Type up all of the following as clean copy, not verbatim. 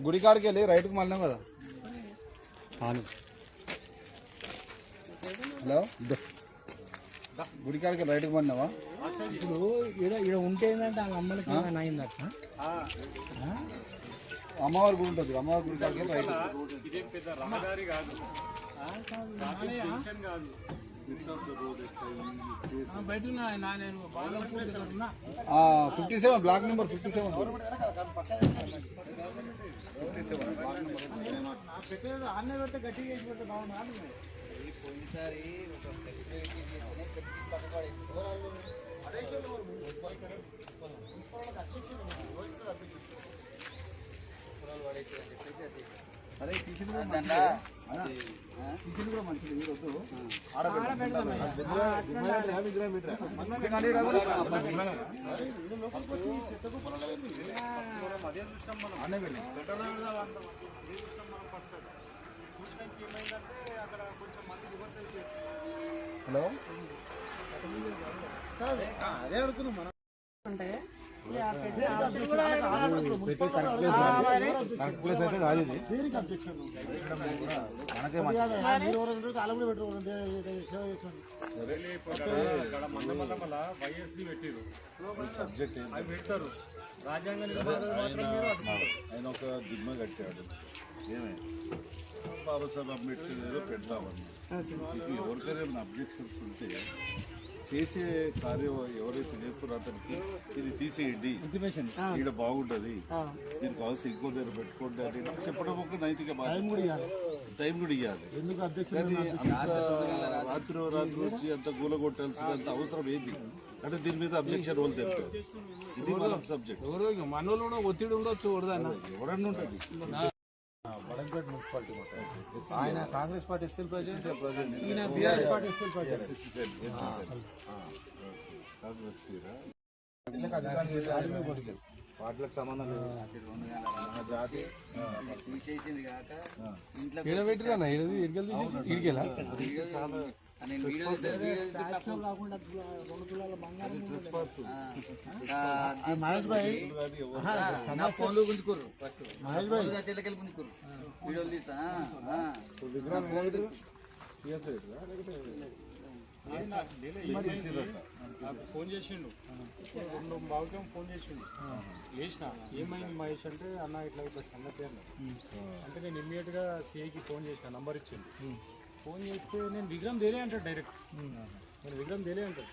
గుడి కాడికి వెళ్ళి రైట్కి మళ్ళీ కదా. హలో గుడి కాడికి రైట్కి మళ్ళినావా? ఇప్పుడు ఇక్కడ ఉంటే ఏంటంటే ఆ అమ్మలకి అయిందట. అమ్మవారి గుడి ఉంటుంది, అమ్మవారి గుడి కాడికి రైట్. 57 బ్లాక్ నెంబర్ 57 అన్నీ పెడితే గట్టిగా వేసి పెడితే బాగుంది. పోయినసారి అరే కిచెన్ కూడా మంచిది. ఈరోజు హలో అదే అడుగుతున్నాం మనం. ఆయన ఒక దిమ్మ కట్టాడు. ఏమే బాబాసాహెబ్ అంబేద్కర్ ఏదో పెడతామని ఎవరికైనా అబ్జెక్షన్స్ ఉంటే చేసే కార్యం ఎవరైతే చేస్తారో అతనికి ఇది తీసేయండి, ఇక్కడ బాగుంటుంది, దీనికి అవసరం ఇంకో దగ్గర పెట్టుకోండి అని చెప్పడం ఒక నైతిక టైం కూడా ఇవ్వాలి. రాత్రి వచ్చి అంత కూలగొట్టాల్సినంత అవసరం ఏంది అంటే దీని మీద అబ్జెక్షన్ వాళ్ళు తెలుపుతారు. ఇది మన సబ్జెక్ట్. మనలో కూడా ఒత్తిడి ఉండొచ్చు, ఎవరన్నా ఉంటుంది. వడంపేట మున్సిపాలిటీ మొత్తం ఆయన కాంగ్రెస్ పార్టీ ఎస్ఎల్ ప్రెసిడెంట్, ఈయన బీఆర్ఎస్ పార్టీ ఎస్ఎల్ ప్రెసిడెంట్. పార్టీలకు సంబంధం లేదు. తీసేసింది కాక ఇంట్లో మహేష్ భాయ్ నా ఫోన్లో గుంజుకోరు, మహేష్ భాయ్ చెల్లకెళ్ళి గుంజుకోరు, వీడియోలు తీసా ఫోన్ చేసిండు. 2:15 ఫోన్ చేసిండు. లేచిన ఏమైంది మహేష్ అంటే అన్న ఇట్లా ఇట్లా సంగతి అన్న అంటే నేను ఇమ్మీడియట్గా సిఐకి ఫోన్ చేసిన, నంబర్ ఇచ్చింది. ఫోన్ చేస్తే నేను విగ్రహం తేలే అంటాడు డైరెక్ట్. నేను విగ్రహం తేలే అంటాడు.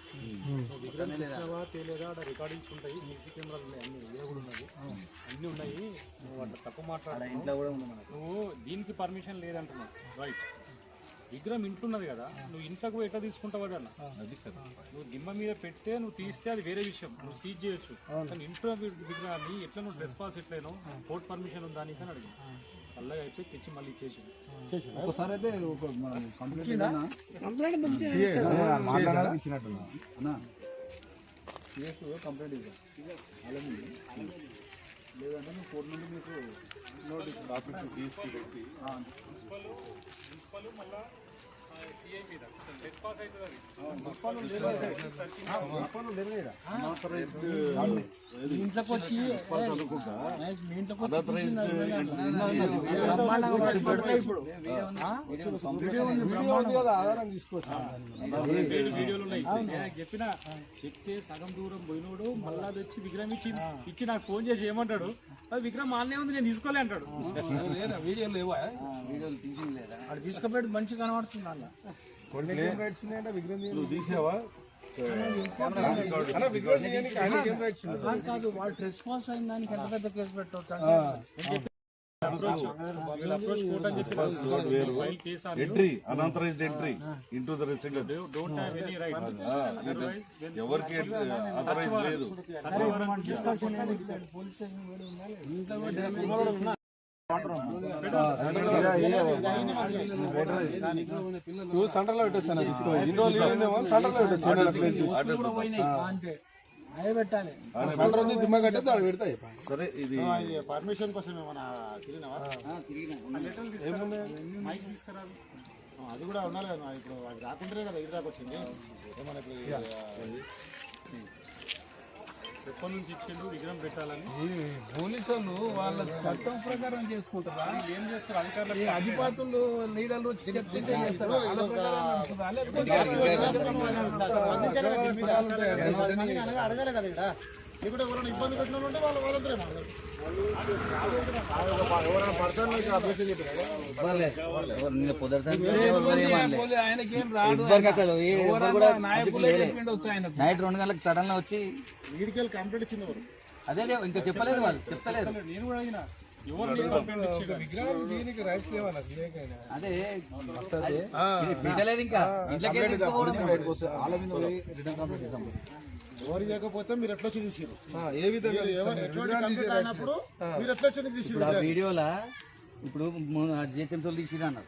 విగ్రహం తెచ్చినావా తేలేదా? అక్కడ రికార్డింగ్స్ ఉంటాయి, సీసీ కెమెరాలు ఉన్నాయి, అన్ని వీడియో కూడా ఉన్నది, అన్నీ ఉన్నాయి. నువ్వు అట్లా తప్పు మాట్లాడాలి, నువ్వు దీనికి పర్మిషన్ లేదంటున్నావు. రైట్, విగ్రహం ఇంట్లున్నది కదా, నువ్వు ఇంట్లోకి ఎట్లా తీసుకుంటావు అన్న? నువ్వు దిమ్మ మీద పెడితే నువ్వు తీస్తే అది వేరే విషయం, నువ్వు సీజ్ చేయొచ్చు. కానీ ఇంట్లో విగ్రహాన్ని ఎట్లా నువ్వు ట్రెస్ పాస్ ఎట్లయినా కోర్టు పర్మిషన్ ఉందా అని కానీ అడిగి చల్లగా అయితే తెచ్చి మళ్ళీ ఇచ్చేసి ఒకసారి అయితే కంప్లైంట్ ఇద్దాం. లేదంటే నువ్వు కోర్టు నుండి మీకు నోటీస్ కాపీ తీసుకుపెట్టి మళ్ళీ సిఐ మీద ట్రెస్ పాస్ అవుతుంది. ఇంట్లోకి వచ్చి ఆధారం తీసుకోవచ్చు. వీడియోలు ఉన్నాయి. చెప్పిన చెప్తే సగం దూరం పోయినోడు మళ్ళా తెచ్చి విగ్రహం ఇచ్చి నాకు ఫోన్ చేసి ఏమంటాడు, అది విగ్రహం మానే ఉంది నేను తీసుకోలే అంటాడు. వీడియోలు లేవా? వీడియోలు తీసింది లేదా? అది తీసుకుపోయి మంచిగా కనబడుతుంది. అలా కొన్ని రైట్స్ ఉన్నాయంటే విగ్రహం తీసావా? కాదు, వాడు ట్రెస్ పాస్ అయిన దానికి ఎంత పెద్ద కేసు పెట్టవచ్చు. Entry unauthorised entry into the residence. ఎవరికి ఆథరైజ్ లేదు. పోలీస్ స్టేషన్ సెంటర్లో పెట్టొచ్చు అదే పెట్టాలి. దిమ్మ కట్టే ఆడ పెడతాయి. సరే, ఇది పర్మిషన్ కోసం ఏమన్నా అది కూడా ఉండాలి కదా. ఇప్పుడు అది రాకుంటేనే కదా ఇది దాకా వచ్చింది. ఏమన్నా ఇప్పుడు ఎప్పటి నుంచి ఇచ్చిండు విగ్రహం పెట్టాలని. పోలీసు వాళ్ళు వాళ్ళ చట్టం ప్రకారం చేసుకుంటారా? ఏం చేస్తారు అధికారులు? ఈ అధిపతులు లీడర్లు వచ్చి చెప్తే చేస్తారా? వాళ్ళ ప్రకారం నడుస్తుందా? లేకపోతే అడగాలి కదా ఇక్కడ ఇప్పుడు ఎవరైనా ఇబ్బంది పెట్టిన ఉంటే వాళ్ళు వాళ్ళందరూ ఆయనకి ఏం రాదు. నైట్ 2 గంటలకు సడన్ గా వచ్చి వీడికెళ్ళి కంప్లీట్ ఇచ్చింది ఎవరు? అదే ఇంకా చెప్పలేదు వాళ్ళు, చెప్తలేదు. నేను కూడా అడిగినా ఎవరు నీకు కంప్లైంట్ ఇచ్చిండు? విగ్రహం దీనికి రైట్స్ లేవన్నా సీఏకైనా. అదే పెట్టలేదు ఇంకా ఇంట్లోకి ఎవరు చేయకపోతే మీరు ఎట్లా వచ్చి తీసిరు? ఏ విధంగా అయినప్పుడు మీరు ఎట్లా వచ్చి తీసిరు? ఇప్పుడు ఆ వీడియోలా ఇప్పుడు జిహెచ్ఎంసీలు తీసిరు అన్నారు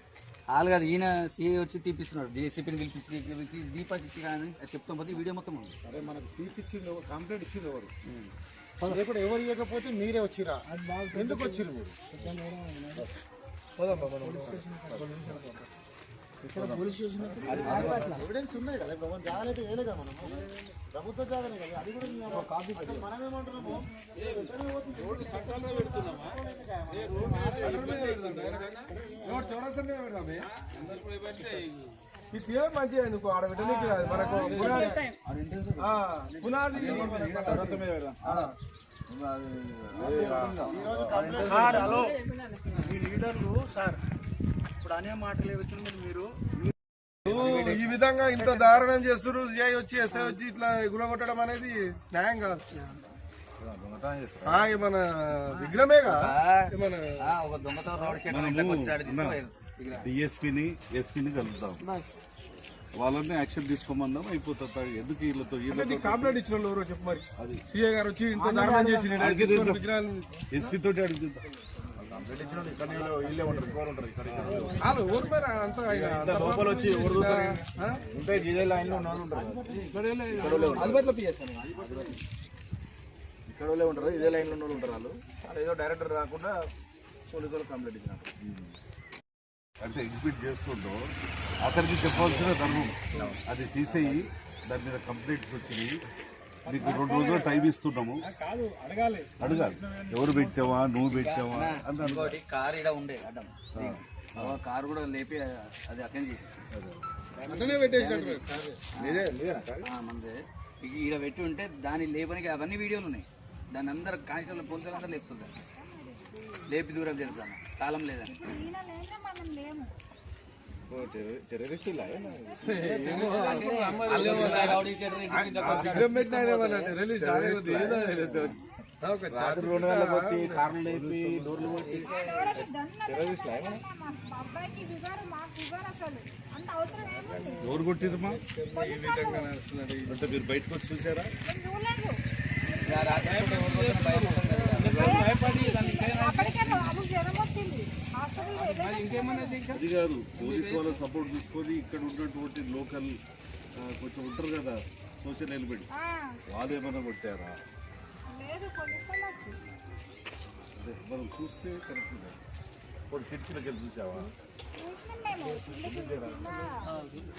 వాళ్ళు కాదు, ఈయన సిఐ వచ్చి తీపిస్తున్నాడు. జేసీపీని పిలిపించి దీపాకి కానీ చెప్తాం పోతే వీడియో మొత్తం ఉంది. సరే మనకు తీపిచ్చింది కంప్లైంట్ ఇచ్చింది ఎవరు? లేకపోతే ఎవరు ఇవ్వకపోతే మీరే వచ్చిరా? ఎందుకు వచ్చిరు మీరు? పోలీస్ స్టేషన్ ఎవిడెన్స్ ఉన్నాయి కదా, ఇప్పుడు జాగ్రత్త వేయలే కదా మనము, ప్రభుత్వ జాగ్రత్త కదా, అది కూడా మనమేమంటున్నాము మంచిగా ఎందుకు ఆడబిడ్డనికి మనకు పునాది సార్. హలో మీ లీడర్లు సార్ ఇప్పుడు అనే మాటలు ఏవైతుంది మీరు ఈ విధంగా ఇంత దారుణం చేస్తున్నారు. సిఐ వచ్చి ఎస్ఐ వచ్చి ఇట్లా గుణగొట్టడం అనేది న్యాయం కాదు. మన విగ్రహమే మన ఒక దొంగతో రోడ్ షీట్ డిఎస్పీని ఎస్పీని కలుద్దాం, వాళ్ళని యాక్షన్ తీసుకోమందాం, అయిపోతుంది. ఎందుకు వీళ్ళతో కంప్లైంట్ ఇచ్చిన వాళ్ళు ఎవరో చెప్పు మరి. సిఐ గారు వచ్చి ఇంత దారుణం చేసి విగ్రహాలు ఎస్పీ తోటి అడుగుతుందా? లోపల వచ్చి ఉంటాయి ఇదే లైన్ లో ఇక్కడ ఉంటారు, ఇదే లైన్ లో ఉంటారు వాళ్ళు. ఏదో డైరెక్టర్ రాకుండా పోలీసు వాళ్ళు కంప్లైంట్ ఇచ్చినట్టు అంటే ఎగ్జిబిట్ చేసుకుంటూ అతనికి చెప్పాల్సిన ధర్మం అది తీసేయి. దాని మీద కంప్లైంట్స్ వచ్చినాయి, నీకు 2 రోజులు టైం ఇస్తున్నాము. అడగాలి, ఎవరు పెట్టావా, నువ్వు పెట్టావా అని. ఇంకోటి కారు ఇక్కడ ఉండే అడ్డం, కారు కూడా లేపి అది అటెండ్ చేసేసి మందే ఈడ పెట్టి ఉంటే దాన్ని లేపనికి అవన్నీ వీడియోలు ఉన్నాయి. దాన్ని అందరు కానిస్టేబుల్ పోలీసులు అందరూ లేపుతుంటారు, లేపి దూరం జరుగుతాను, తాళం లేదని. కార్లు లేపి డోర్లు కొట్టి ఎవరు కొట్టిరమ్మా? అంటే మీరు బయటకు వచ్చి చూసారా? అది కాదు, పోలీసు వాళ్ళ సపోర్ట్ తీసుకొని ఇక్కడ ఉన్నటువంటి లోకల్ కొంచెం ఉంటారు కదా సోషల్ ఎలిమెంట్, వాళ్ళు ఏమైనా కొట్టారా? అదే మనం చూస్తే కరెక్ట్. ఇప్పుడు కిటికీలకు వెళ్ళి చూసావా?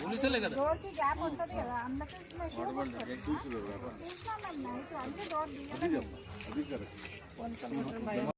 పోలీసులే కదా అది కరెక్ట్.